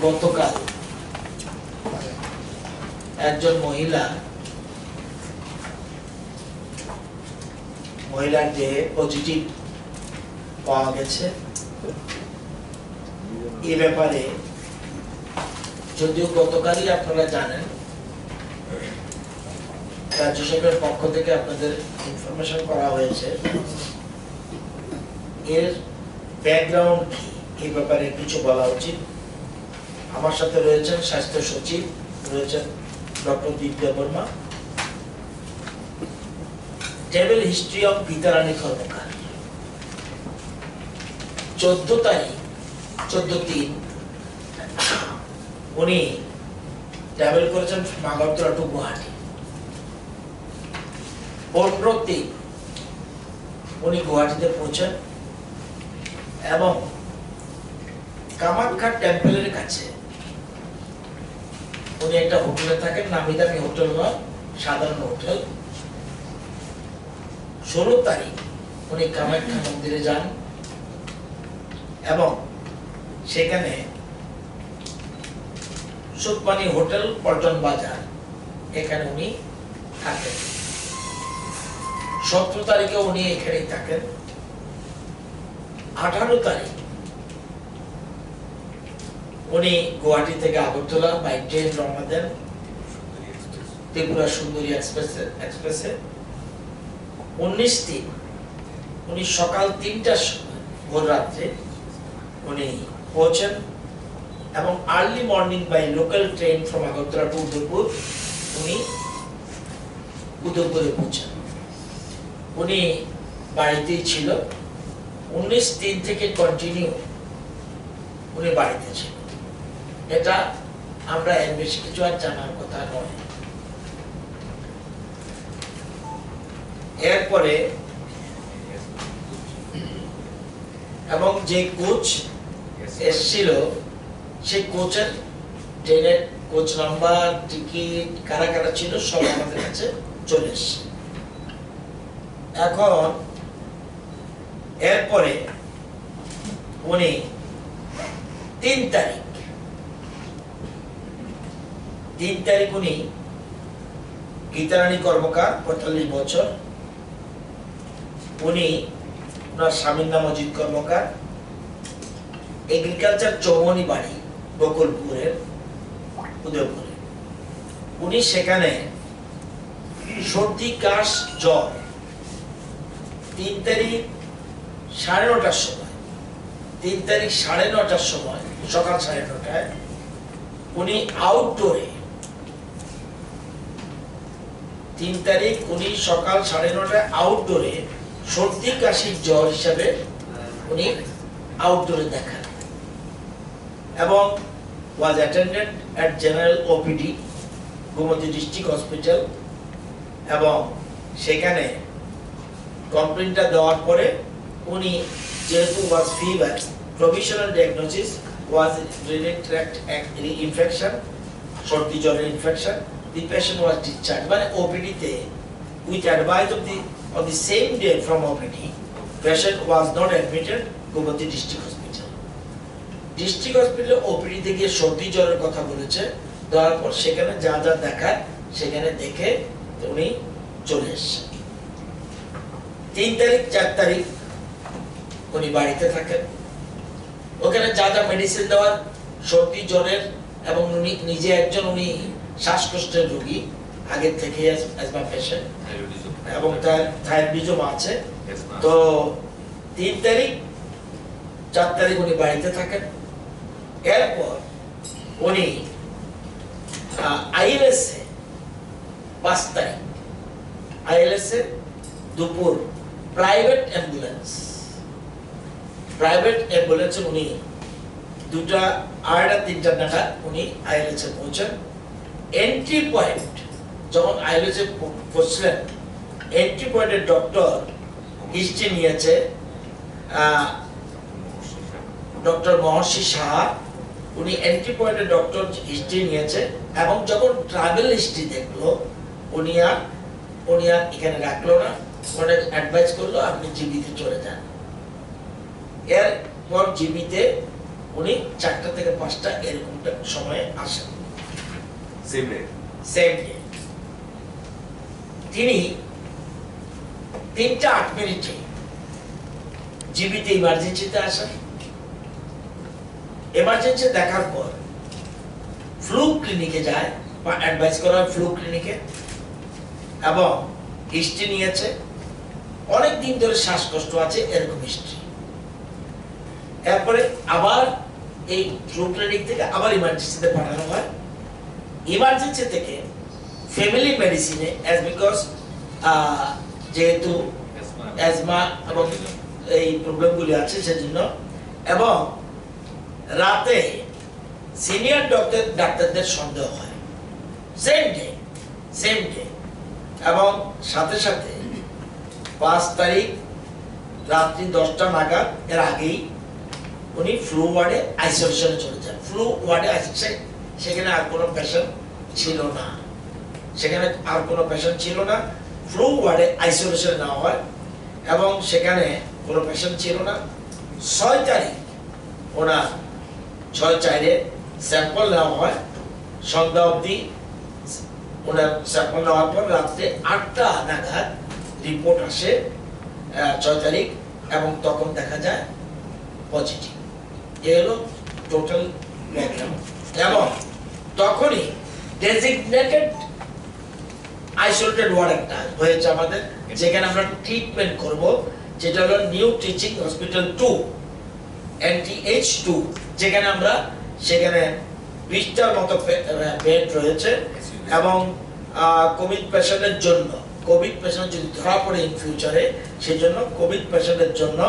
গতকাল একজন মহিলার যে পজিটিভ পাওয়া গেছে, এই ব্যাপারে যদিও গতকালই আপনারা জানেন, রাজ্য সরকারের পক্ষ থেকে আপনাদের ইনফরমেশন করা হয়েছে। এর ব্যাকগ্রাউন্ড কি এই ব্যাপারে কিছু বলা উচিত। আমার সাথে রয়েছেন স্বাস্থ্য সচিব, রয়েছেন doctor Divya Varma. Travel history of Gitarani Karmakar, 14 তারিখ 14/3 উনি ট্রাভেল করেছেন আগরতলা টু গুয়াহাটি। 15/3 উনি গুয়াহাটিতে পৌঁছেন এবং কামাখ্যা টেম্পলের কাছে উনি একটা হোটেলে থাকেন, নামি দামি হোটেল নয়, সাধারণ হোটেল। 16 তারিখ উনি কামাখ্যা মন্দিরে যান এবং সেখানে সুকমানি হোটেল, পল্টন বাজার, এখানে উনি থাকেন। 17 তারিখে উনি এখানেই থাকেন। 18 তারিখ উনি গুয়াহাটি থেকে আগরতলা বাই ট্রেন রওনা দেন ত্রিপুরা সুন্দরী এক্সপ্রেসে। 19/3 উনি সকাল 3টার সময়, ভোর রাত্রে উনি পৌঁছেন এবং early morning by local train from Agartala to Udaipur উনি উদয়পুরে পৌঁছেন। উনি বাড়িতেই ছিল। 19/3 থেকে কন্টিনিউ উনি বাড়িতে ছিল। এটা আমরা এর বেশি কিছু আর জানার কথা নয়। এরপরে এবং যে কোচ এসেছিল, সেই কোচের ট্রেনের কোচ নাম্বার, টিকিট, কারা কারা ছিল সব আমাদের কাছে চলে এসছে। এখন এরপরে উনি 3 তারিখ উনি গীতারানী কর্মকার, 45 বছর। উনি ওনার স্বামীর নাম অজিত কর্মকার, এগ্রিকালচার চৌমনি বাড়ি বকুলপুরের উদয়পুরে। উনি সেখানে সর্দি, কাশ, জ্বর 3 তারিখ 9:30টার সময়, 3 তারিখ 9:30টার সময়, সকাল 9:30টায় উনি আউটডোরে, 3 তারিখ উনি সকাল 9:30টায় আউটডোরে সর্দি, কাশি, জ্বর হিসাবে উনি আউটডোরে দেখান এবং was attended at general OPD Gomati district hospital. এবং সেখানে কমপ্লেইনটা দেওয়ার পরে উনি যেহেতু was fever, provisional diagnosis was urinary tract infection, সর্দি জ্বরের infection, the patient was discharged। মানে OPD তে with advice of the same day from OPD, patient was not admitted Gomati district hospital. District হসপিটালে ওপিডি থেকে সর্দি জ্বরের কথা বলেছে, দেওয়ার পর সেখানে যা যা দেখায় সেখানে দেখে উনি চলে এসেছেন। 3 তারিখ 4 তারিখ উনি বাড়িতে থাকেন। ওখানে যা যা মেডিসিন দেওয়ার সর্দি জ্বরের, এবং উনি নিজে একজন উনি শ্বাসকষ্টের রোগী আগের থেকে, অ্যাজমা পেশেন্ট, এবং তার থাইরয়েডিজম আছে। তো 3 তারিখ 4 তারিখ উনি বাড়িতে থাকেন। এরপর উনি আইএলএসে 5 তারিখ আইএলএসে দুপুর প্রাইভেট অ্যাম্বুলেন্সে উনি 2টা 2:30 নাগাদ উনি আইএলএসে পৌঁছেন। এন্ট্রি পয়েন্ট যখন আইএলএসে পৌঁছলেন, এন্ট্রি পয়েন্টের ডক্টর হিস্ট্রি নিয়েছে ডক্টর মহর্ষি সাহা। উনি এন্ট্রি পয়েন্টের ডক্টর হিস্ট্রি নিয়েছে এবং যখন ট্রাভেল হিস্ট্রি দেখলো উনি আর এখানে রাখলো না, ওনাকে অ্যাডভাইস করলো আপনি জিবিতে চলে যান। এরপর জিবিতে উনি 4টা থেকে 5টা এরকমটা সময়ে আসেন, সেম ডে। তিনি 3:08 জীবিত ইমার্জেন্সিতে আসেন। এমার্জেন্সি দেখার পর ফ্লু ক্লিনিকে যায় বা অ্যাডভাইস করা হয় ফ্লু ক্লিনিকে, এবং হিস্ট্রি নিয়েছে, অনেক দিন ধরে শ্বাসকষ্ট আছে এরকম হিস্ট্রি। এরপরে আবার এই ফ্লু ক্লিনিক থেকে আবার ইমার্জেন্সিতে পাঠানো হয়। ইমার্জেন্সি থেকে ফ্যামিলি মেডিসিনে বিকজ যেহেতু অ্যাজমা এবং এই প্রবলেমগুলি আছে সেজন্য, এবং রাতে সিনিয়র ডাক্তারদের সন্দেহ হয় সেম ডে, এবং সাথে সাথে 5 তারিখ রাত্রি 10টা নাগাদ এর আগেই উনি ফ্লু ওয়ার্ডে আইসোলেশনে চলে যান। ফ্লু ওয়ার্ডে সেখানে আর কোনো পেশেন্ট ছিল না, ফ্লু ওয়ার্ডে আইসোলেশনে নেওয়া হয় এবং সেখানে কোনো পেশেন্ট ছিল না। 6 তারিখ ওনার 6/4 স্যাম্পল নেওয়া হয়, সন্ধ্যা অবধি ওনার স্যাম্পল নেওয়ার পর রাত্রে 8টা নাগাদ রিপোর্ট আসে 6 তারিখ, এবং তখন দেখা যায় পজিটিভ। এ হলো টোটাল ব্যাকগ্রাউন্ড। এবং তখনই ডেজিগনেটেড আইসোলেটেড ওয়ার্ড একটা হয়েছে আমাদের, যেখানে আমরা ট্রিটমেন্ট করব, যেটা হলো নিউ টিচিং হসপিটাল 2 NTH 2, যেখানে আমরা সেখানে 20টার মতো বেড রয়েছে, এবং কোভিড পেশেন্টের জন্য, কোভিড পেশেন্ট যদি ধরা পড়ে ইন ফিউচারে, সেই জন্য কোভিড পেশেন্টের জন্য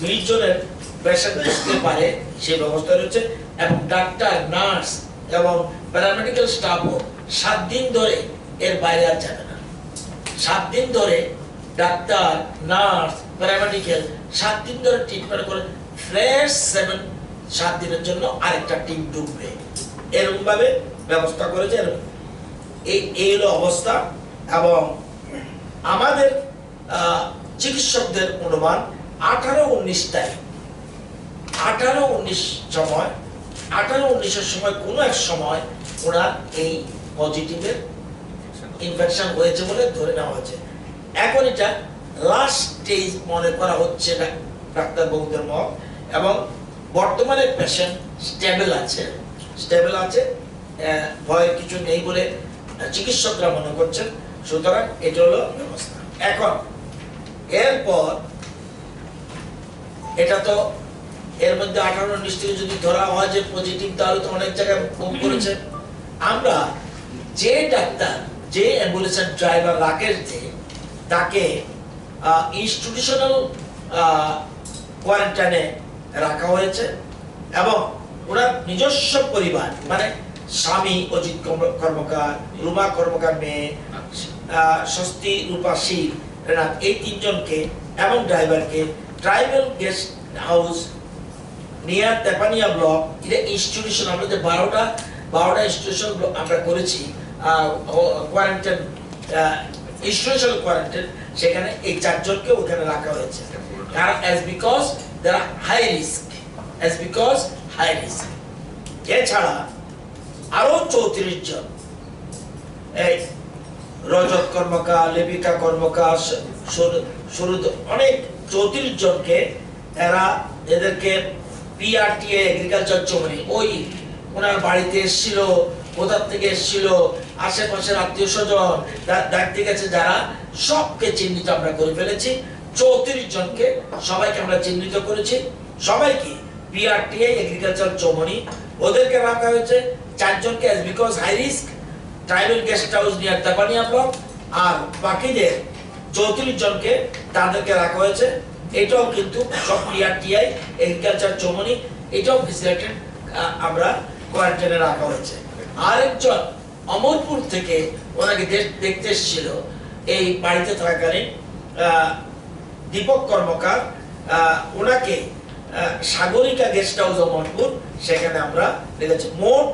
20 জনের পেশেন্ট দেখতে পারে সেই ব্যবস্থা রয়েছে, এবং ডাক্তার, নার্স এবং প্যারামেডিক্যাল স্টাফও 7 দিন ধরে এর বাইরে আর যাবে না। 7 দিন ধরে ডাক্তার, নার্স, প্যারামেডিক্যাল 7 দিন ধরে ট্রিটমেন্ট করে, ফ্রেশ 7 দিনের জন্য আরেকটা টিম ঢুকবে, এরকম ভাবে ব্যবস্থা করেছে। এই হলো অবস্থা। এবং আমাদের চিকিৎসকদের অনুমান 18-19 তারিখ, 18-19 সময়, 18-19-এর সময় কোনো এক সময় ওনার এই পজিটিভের ইনফেকশন হয়েছে বলে ধরে নেওয়া হয়েছে। এখন এটা লাস্ট স্টেজ মনে করা হচ্ছে না ডাক্তারবাবুদের মত, এবং বর্তমানে পেশেন্ট স্টেবল আছে, ভয়ের কিছু নেই বলে চিকিৎসকরা মনে করছেন। সুতরাং এটা হলো ব্যবস্থা। এখন এরপর এটা তো এর মধ্যে 18-19 থেকে যদি ধরা হয় যে পজিটিভ, তাহলে তো অনেক জায়গায় কম করেছে। আমরা যে ডাক্তার, যে অ্যাম্বুলেন্সের ড্রাইভার রাকেশ দে, তাকে ইনস্টিটিউশনাল কোয়ারেন্টাইনে রাখা হয়েছে, এবং ওনার নিজস্ব পরিবার মানে স্বামী অজিত কর্মকার, রুমা কর্মকার মেয়ে, স্বস্তি রূপা শীল, এই 3 জনকে এবং ড্রাইভারকে tribal guest house near Tepania block, এটা ইনস্টিটিউশন, আমরা যে 12টা ইনস্টিটিউশন আমরা করেছি কোয়ারেন্টাইন, ইনস্টিটিউশনাল কোয়ারেন্টাইন, সেখানে এই 4 জনকে ওখানে রাখা হয়েছে, কারণ because they are high risk. এছাড়া আরো 34 জন, এই রজত কর্মকার, লিপিকা কর্মকার, অনেক 34 জনকে এদেরকে PRTA এগ্রিকালচার জমি, ওই ওনার বাড়িতে এসেছিল, কোথা থেকে এসেছিল, আশেপাশের আত্মীয় স্বজন দেখতে গেছে যারা, সবকে চিহ্নিত আমরা করে ফেলেছি। 34 জনকে সবাইকে আমরা চিহ্নিত করেছি, সবাইকে PRTA এগ্রিকালচার জমি ওদেরকে রাখা হয়েছে। 4 জনকে because high risk tribal guest house near Tepania block, আর বাকিদের 34 জনকে তাদেরকে রাখা হয়েছে। এটাও কিন্তু সব PRTA এগ্রিকালচার জমি, এটাও ফেসিলিটেড আমরা কোয়ারেন্টাইনে রাখা হয়েছে। আরেকজন অমরপুর থেকে ওনাকে দেখতে এসেছিল এই বাড়িতে থাকাকালীন, দীপক কর্মকার, ওনাকে সাগরিকা গেস্ট হাউস অমরপুর, সেখানে আমরা রেখেছি। মোট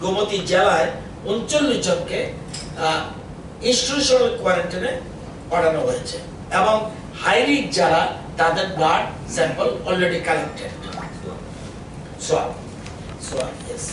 গোমতী জেলায় 39 জনকে ইনস্টিটিউশনাল কোয়ারেন্টাইনে পাঠানো হয়েছে, এবং হাই রিস্ক যারা, তাদের ব্লাড স্যাম্পল অলরেডি কালেক্টেড। সোয়াব সোয়াব, ইয়েস।